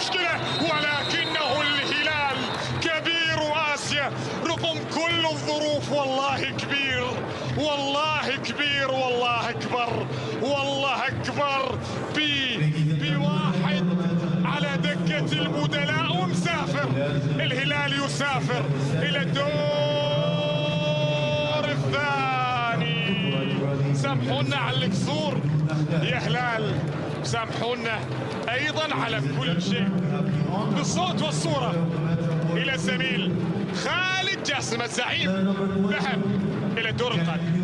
مشكلة، ولكنه الهلال كبير آسيا رغم كل الظروف. والله كبير، والله كبير، والله أكبر، والله أكبر. بواحد على دكة البدلاء ومسافر. الهلال يسافر إلى الدور الثاني. سامحونا على الكسور يا هلال، سامحونا أيضا على كل شيء. بالصوت والصورة إلى الزميل خالد جاسم الزعيم، ذهب إلى الدور القادم.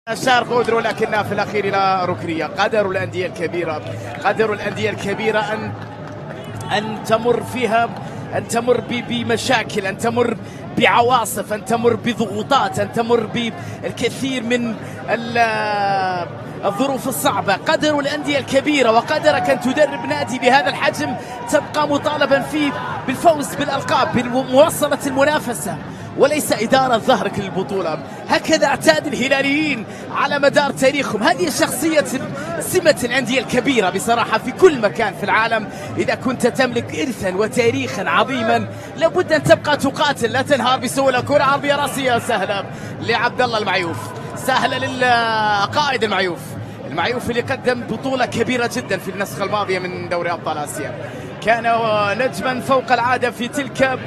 الشارق أودرو، لكنها في الأخير إلى ركنية. قدر الأندية الكبيرة، قدر الأندية الكبيرة أن تمر فيها، أن تمر بمشاكل، أن تمر بعواصف، أن تمر بضغوطات، أن تمر بالكثير من الظروف الصعبة. قدر الأندية الكبيرة وقدرك أن تدرب نادي بهذا الحجم تبقى مطالبا فيه بالفوز بالألقاب، بمواصلة المنافسة، وليس إدارة ظهرك للبطولة. هكذا اعتاد الهلاليين على مدار تاريخهم. هذه شخصية سمة الأندية الكبيرة بصراحة في كل مكان في العالم. إذا كنت تملك إرثا وتاريخا عظيما لابد أن تبقى تقاتل، لا تنهار بسهولة. كرة عرضية راسية سهلة لعبد الله المعيوف، سهلة للقائد المعيوف اللي قدم بطولة كبيرة جدا في النسخة الماضية من دوري أبطال آسيا. كان نجما فوق العادة في تلك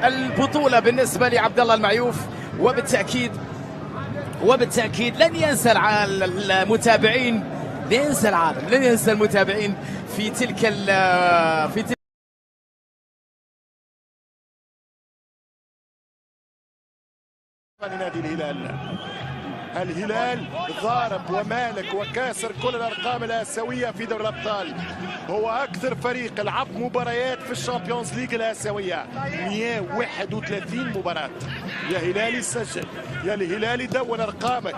البطولة بالنسبة لعبد الله المعيوف، وبالتأكيد لن ينسى المتابعين، لن ينسى المتابعين في تلك نادي الهلال ضارب ومالك وكاسر كل الارقام الاسيويه في دوري الابطال. هو اكثر فريق لعب مباريات في الشامبيونز ليج الاسيويه، 131 مباراه. يا هلالي سجل، يا الهلالي دون ارقامك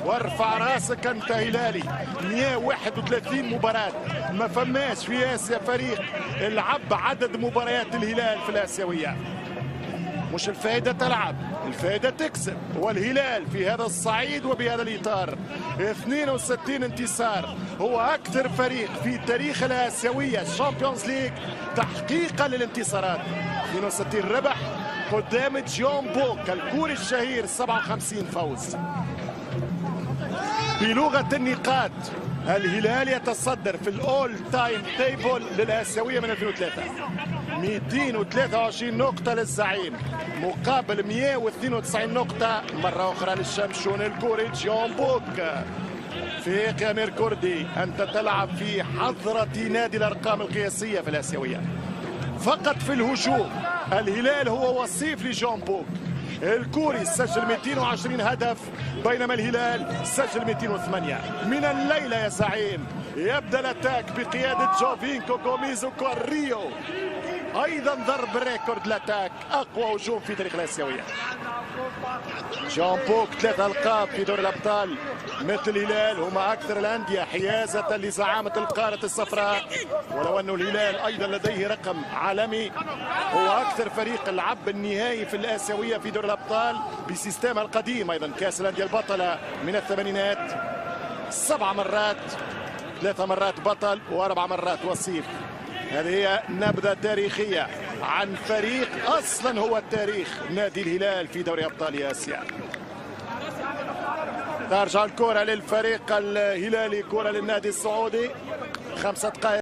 وارفع راسك انت هلالي. 131 مباراه، ما فماش في اسيا فريق لعب عدد مباريات الهلال في الاسيويه. مش الفائدة تلعب، الفائدة تكسب. والهلال في هذا الصعيد وبهذا الإطار 62 انتصار، هو أكثر فريق في تاريخ الآسيوية الشامبيونز ليج تحقيقا للانتصارات. 62 ربح قدام جيون بوك الكوري الشهير، 57 فوز. بلغة النقاط الهلال يتصدر في الأول تايم تيبل للآسيوية من 2003، 223 نقطة للزعيم مقابل 192 نقطة مرة أخرى للشمشون الكوري جيون بوك. فيق يا أمير كردي، أنت تلعب في حضرة نادي الأرقام القياسية في الآسيوية. فقط في الهجوم الهلال هو وصيف لجيون بوك. الكوري سجل 220 هدف بينما الهلال سجل 208. من الليلة يا زعيم يبدأ الاتاك بقيادة جوفينكو غوميزو كوريو، ايضا ضرب ريكورد الاتاك، اقوى هجوم في تاريخ الاسيويه. جون بوك 3 القاب في دوري الابطال مثل الهلال، هما اكثر الانديه حيازه لزعامه القاره الصفراء. ولو انه الهلال ايضا لديه رقم عالمي، هو اكثر فريق لعب النهائي في الاسيويه في دوري الابطال بسيستمها القديم، ايضا كاس الانديه البطله من الثمانينات، 7 مرات، 3 مرات بطل و4 مرات وصيف. هذه هي نبذة تاريخية عن فريق أصلا هو التاريخ، نادي الهلال في دوري أبطال آسيا. ترجع الكرة للفريق الهلالي، كرة للنادي السعودي. 5 دقائق.